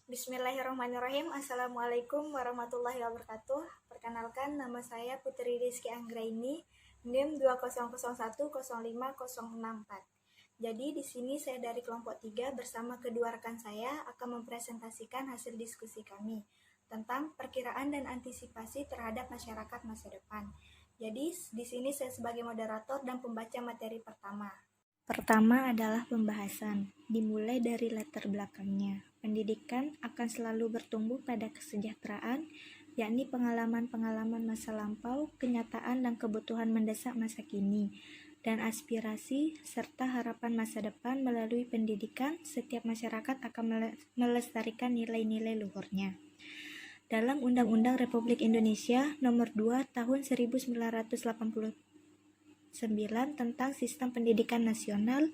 Bismillahirrahmanirrahim. Assalamualaikum warahmatullahi wabarakatuh. Perkenalkan, nama saya Putri Rizky Anggraini, NIM 20010505064. Jadi di sini saya dari kelompok 3 bersama kedua rekan saya akan mempresentasikan hasil diskusi kami tentang perkiraan dan antisipasi terhadap masyarakat masa depan. Jadi di sini saya sebagai moderator dan pembaca materi pertama. Pertama adalah pembahasan, dimulai dari latar belakangnya. Pendidikan akan selalu bertumbuh pada kesejahteraan, yakni pengalaman-pengalaman masa lampau, kenyataan dan kebutuhan mendesak masa kini, dan aspirasi serta harapan masa depan. Melalui pendidikan, setiap masyarakat akan melestarikan nilai-nilai luhurnya. Dalam Undang-Undang Republik Indonesia Nomor 2 Tahun 1989 tentang Sistem Pendidikan Nasional,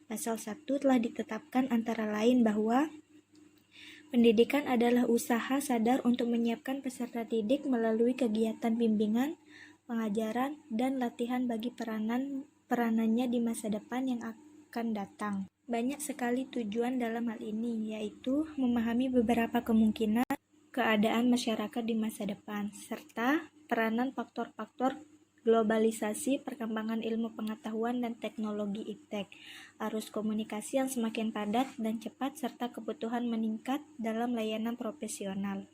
Pasal 1 telah ditetapkan antara lain bahwa pendidikan adalah usaha sadar untuk menyiapkan peserta didik melalui kegiatan bimbingan, pengajaran, dan latihan bagi peranannya di masa depan yang akan datang. Banyak sekali tujuan dalam hal ini, yaitu memahami beberapa kemungkinan keadaan masyarakat di masa depan, serta peranan faktor-faktor globalisasi, perkembangan ilmu pengetahuan dan teknologi iptek, arus komunikasi yang semakin padat dan cepat, serta kebutuhan meningkat dalam layanan profesional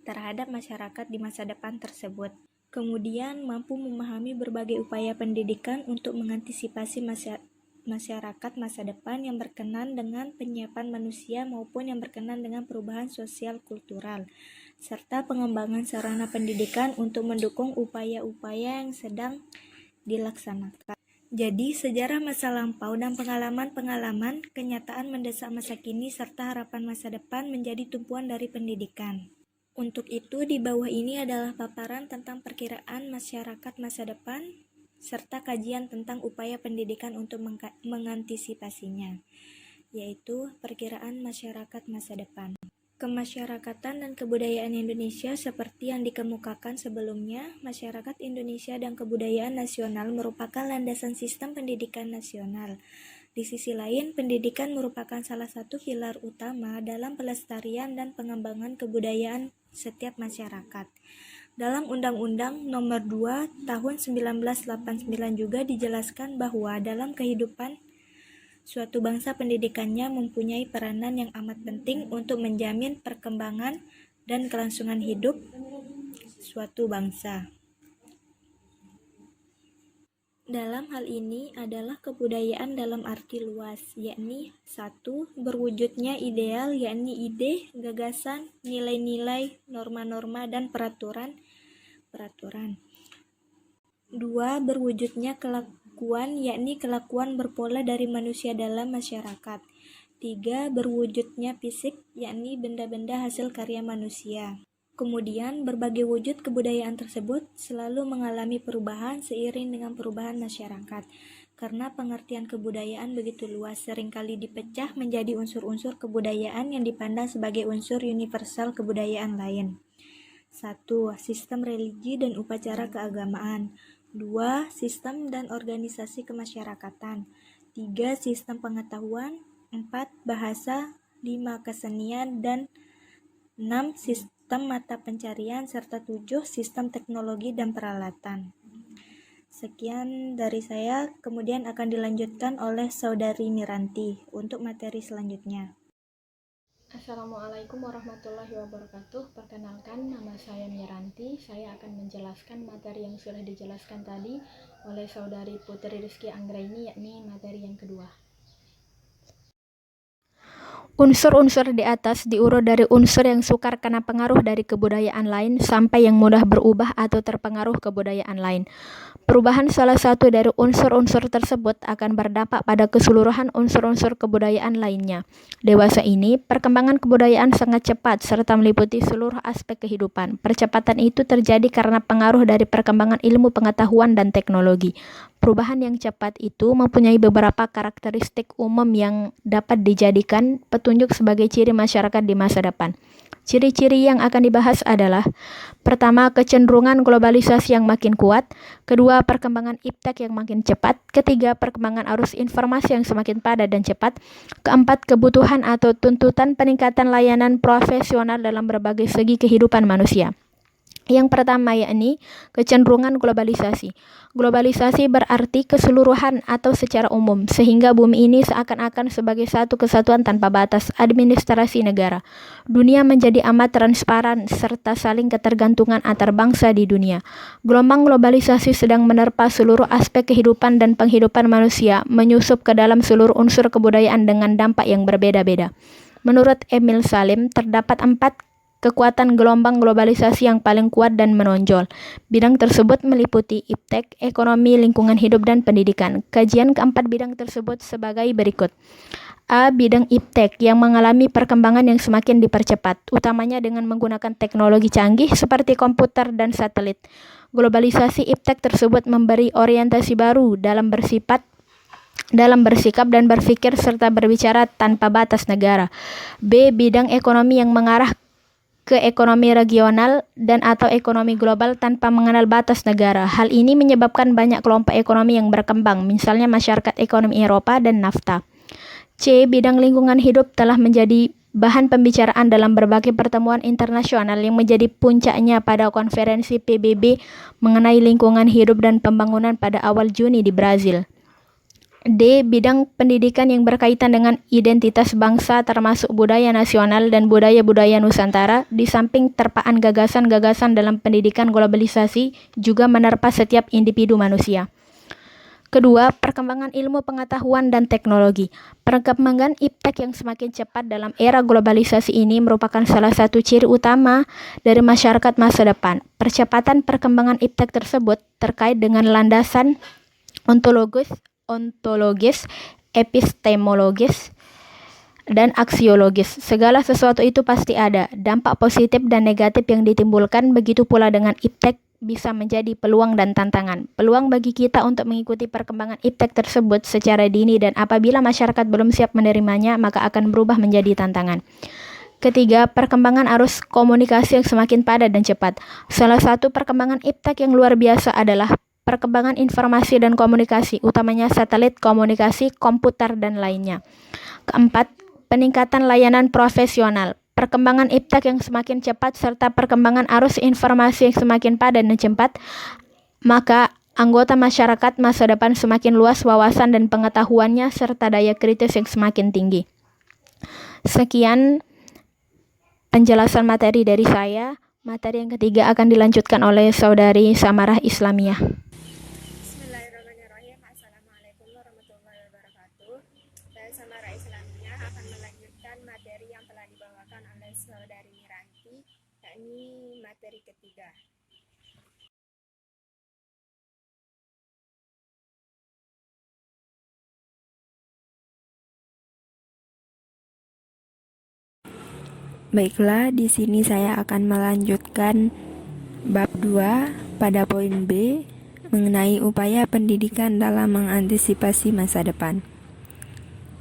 terhadap masyarakat di masa depan tersebut. Kemudian mampu memahami berbagai upaya pendidikan untuk mengantisipasi masyarakat masa depan yang berkenan dengan penyiapan manusia maupun yang berkenan dengan perubahan sosial kultural, serta pengembangan sarana pendidikan untuk mendukung upaya-upaya yang sedang dilaksanakan. Jadi, sejarah masa lampau dan pengalaman-pengalaman, kenyataan mendesak masa kini, serta harapan masa depan menjadi tumpuan dari pendidikan. Untuk itu, di bawah ini adalah paparan tentang perkiraan masyarakat masa depan, serta kajian tentang upaya pendidikan untuk mengantisipasinya, yaitu perkiraan masyarakat masa depan. Kemasyarakatan dan kebudayaan Indonesia seperti yang dikemukakan sebelumnya, masyarakat Indonesia dan kebudayaan nasional merupakan landasan sistem pendidikan nasional. Di sisi lain, pendidikan merupakan salah satu pilar utama dalam pelestarian dan pengembangan kebudayaan setiap masyarakat. Dalam Undang-Undang Nomor 2 Tahun 1989 juga dijelaskan bahwa dalam kehidupan suatu bangsa pendidikannya mempunyai peranan yang amat penting untuk menjamin perkembangan dan kelangsungan hidup suatu bangsa. Dalam hal ini adalah kebudayaan dalam arti luas, yakni 1. Berwujudnya ideal, yakni ide, gagasan, nilai-nilai, norma-norma, dan peraturan. 2. Berwujudnya kelakuan, yakni kelakuan berpola dari manusia dalam masyarakat. 3. Berwujudnya fisik, yakni benda-benda hasil karya manusia. Kemudian, berbagai wujud kebudayaan tersebut selalu mengalami perubahan seiring dengan perubahan masyarakat. Karena pengertian kebudayaan begitu luas, seringkali dipecah menjadi unsur-unsur kebudayaan yang dipandang sebagai unsur universal kebudayaan lain. 1. Sistem religi dan upacara keagamaan. 2. Sistem dan organisasi kemasyarakatan. 3. Sistem pengetahuan. 4. Bahasa. 5. Kesenian. Dan 6. Sistem mata pencarian. Serta 7. Sistem teknologi dan peralatan. Sekian dari saya, kemudian akan dilanjutkan oleh Saudari Miranti untuk materi selanjutnya. Assalamualaikum warahmatullahi wabarakatuh. Perkenalkan, nama saya Miranti. Saya akan menjelaskan materi yang sudah dijelaskan tadi oleh Saudari Putri Rizky Anggraini, yakni materi yang kedua. Unsur-unsur di atas diurut dari unsur yang sukar karena pengaruh dari kebudayaan lain sampai yang mudah berubah atau terpengaruh kebudayaan lain. Perubahan salah satu dari unsur-unsur tersebut akan berdampak pada keseluruhan unsur-unsur kebudayaan lainnya. Dewasa ini, perkembangan kebudayaan sangat cepat serta meliputi seluruh aspek kehidupan. Percepatan itu terjadi karena pengaruh dari perkembangan ilmu pengetahuan dan teknologi. Perubahan yang cepat itu mempunyai beberapa karakteristik umum yang dapat dijadikan petunjuk sebagai ciri masyarakat di masa depan. Ciri-ciri yang akan dibahas adalah: pertama, kecenderungan globalisasi yang makin kuat; kedua, perkembangan iptek yang makin cepat; ketiga, perkembangan arus informasi yang semakin padat dan cepat; keempat, kebutuhan atau tuntutan peningkatan layanan profesional dalam berbagai segi kehidupan manusia. Yang pertama yakni kecenderungan globalisasi. Globalisasi berarti keseluruhan atau secara umum, sehingga bumi ini seakan-akan sebagai satu kesatuan tanpa batas administrasi negara. Dunia menjadi amat transparan serta saling ketergantungan antar bangsa di dunia. Gelombang globalisasi sedang menerpa seluruh aspek kehidupan dan penghidupan manusia, menyusup ke dalam seluruh unsur kebudayaan dengan dampak yang berbeda-beda. Menurut Emil Salim, terdapat 4 kekuatan gelombang globalisasi yang paling kuat dan menonjol. Bidang tersebut meliputi iptek, ekonomi, lingkungan hidup, dan pendidikan. Kajian keempat bidang tersebut sebagai berikut. A. Bidang iptek yang mengalami perkembangan yang semakin dipercepat, utamanya dengan menggunakan teknologi canggih seperti komputer dan satelit. Globalisasi iptek tersebut memberi orientasi baru dalam bersikap dan berpikir serta berbicara tanpa batas negara. B. Bidang ekonomi yang mengarah ke ekonomi regional dan atau ekonomi global tanpa mengenal batas negara. Hal ini menyebabkan banyak kelompok ekonomi yang berkembang, misalnya masyarakat ekonomi Eropa dan NAFTA. C. Bidang lingkungan hidup telah menjadi bahan pembicaraan dalam berbagai pertemuan internasional yang menjadi puncaknya pada konferensi PBB mengenai lingkungan hidup dan pembangunan pada awal Juni di Brazil. D. Bidang pendidikan yang berkaitan dengan identitas bangsa termasuk budaya nasional dan budaya-budaya Nusantara. Di samping terpaan gagasan-gagasan dalam pendidikan, globalisasi juga menerpa setiap individu manusia. Kedua, perkembangan ilmu pengetahuan dan teknologi. Perkembangan iptek yang semakin cepat dalam era globalisasi ini merupakan salah satu ciri utama dari masyarakat masa depan. Percepatan perkembangan iptek tersebut terkait dengan landasan ontologis, epistemologis, dan aksiologis. Segala sesuatu itu pasti ada. Dampak positif dan negatif yang ditimbulkan, begitu pula dengan iptek, bisa menjadi peluang dan tantangan. Peluang bagi kita untuk mengikuti perkembangan iptek tersebut secara dini, dan apabila masyarakat belum siap menerimanya, maka akan berubah menjadi tantangan. Ketiga, perkembangan arus komunikasi yang semakin padat dan cepat. Salah satu perkembangan iptek yang luar biasa adalah perkembangan informasi dan komunikasi, utamanya satelit, komunikasi, komputer, dan lainnya. Keempat, peningkatan layanan profesional. Perkembangan iptek yang semakin cepat serta perkembangan arus informasi yang semakin padat dan cepat, maka anggota masyarakat masa depan semakin luas wawasan dan pengetahuannya serta daya kritis yang semakin tinggi. Sekian penjelasan materi dari saya. Materi yang ketiga akan dilanjutkan oleh Saudari Samarah Islamiyah. Bismillahirrahmanirrahim. Assalamualaikum warahmatullahi wabarakatuh. Saya Samarah Islamiyah akan melanjutkan materi yang telah dibawakan oleh Saudari Miranti, yakni materi ketiga. Baiklah, di sini saya akan melanjutkan bab 2 pada poin B mengenai upaya pendidikan dalam mengantisipasi masa depan.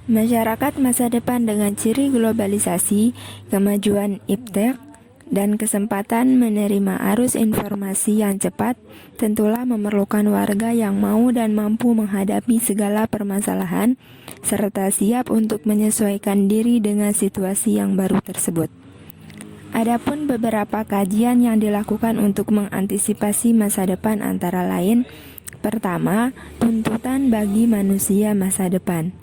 Masyarakat masa depan dengan ciri globalisasi, kemajuan iptek, dan kesempatan menerima arus informasi yang cepat tentulah memerlukan warga yang mau dan mampu menghadapi segala permasalahan serta siap untuk menyesuaikan diri dengan situasi yang baru tersebut. Adapun beberapa kajian yang dilakukan untuk mengantisipasi masa depan antara lain: pertama, tuntutan bagi manusia masa depan.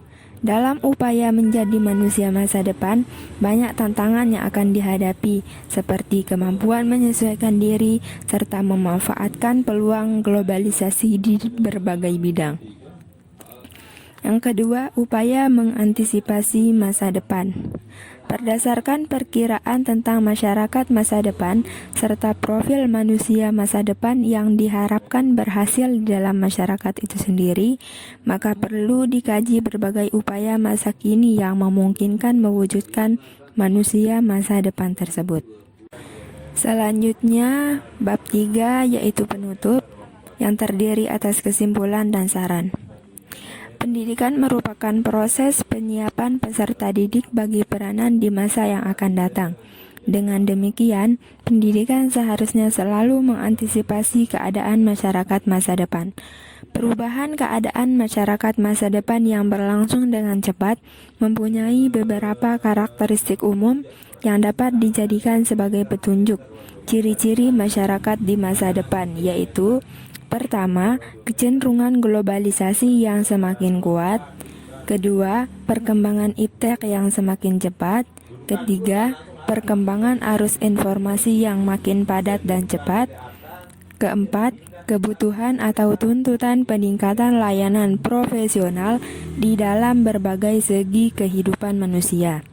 Dalam upaya menjadi manusia masa depan, banyak tantangan yang akan dihadapi, seperti kemampuan menyesuaikan diri serta memanfaatkan peluang globalisasi di berbagai bidang. Yang kedua, upaya mengantisipasi masa depan. Berdasarkan perkiraan tentang masyarakat masa depan serta profil manusia masa depan yang diharapkan berhasil di dalam masyarakat itu sendiri, maka perlu dikaji berbagai upaya masa kini yang memungkinkan mewujudkan manusia masa depan tersebut. Selanjutnya, bab 3 yaitu penutup, yang terdiri atas kesimpulan dan saran. Pendidikan merupakan proses penyiapan peserta didik bagi peranan di masa yang akan datang. Dengan demikian, pendidikan seharusnya selalu mengantisipasi keadaan masyarakat masa depan. Perubahan keadaan masyarakat masa depan yang berlangsung dengan cepat mempunyai beberapa karakteristik umum yang dapat dijadikan sebagai petunjuk ciri-ciri masyarakat di masa depan, yaitu: pertama, kecenderungan globalisasi yang semakin kuat; kedua, perkembangan iptek yang semakin cepat; ketiga, perkembangan arus informasi yang makin padat dan cepat; keempat, kebutuhan atau tuntutan peningkatan layanan profesional di dalam berbagai segi kehidupan manusia.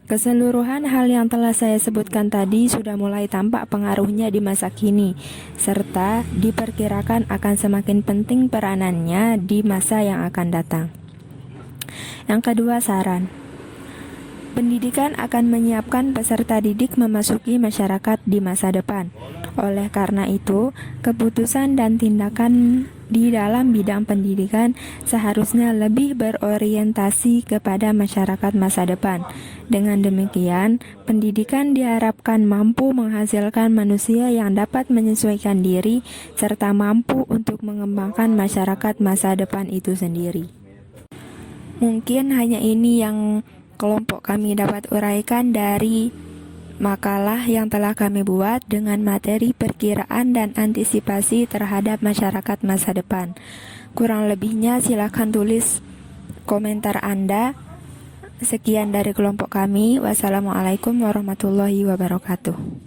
Keseluruhan hal yang telah saya sebutkan tadi sudah mulai tampak pengaruhnya di masa kini, serta diperkirakan akan semakin penting peranannya di masa yang akan datang. Yang kedua, saran. Pendidikan akan menyiapkan peserta didik memasuki masyarakat di masa depan. Oleh karena itu, keputusan dan tindakan di dalam bidang pendidikan seharusnya lebih berorientasi kepada masyarakat masa depan. Dengan demikian, pendidikan diharapkan mampu menghasilkan manusia yang dapat menyesuaikan diri serta mampu untuk mengembangkan masyarakat masa depan itu sendiri. Mungkin hanya ini yang kelompok kami dapat uraikan dari makalah yang telah kami buat dengan materi perkiraan dan antisipasi terhadap masyarakat masa depan. Kurang lebihnya silakan tulis komentar Anda. Sekian dari kelompok kami. Wassalamualaikum warahmatullahi wabarakatuh.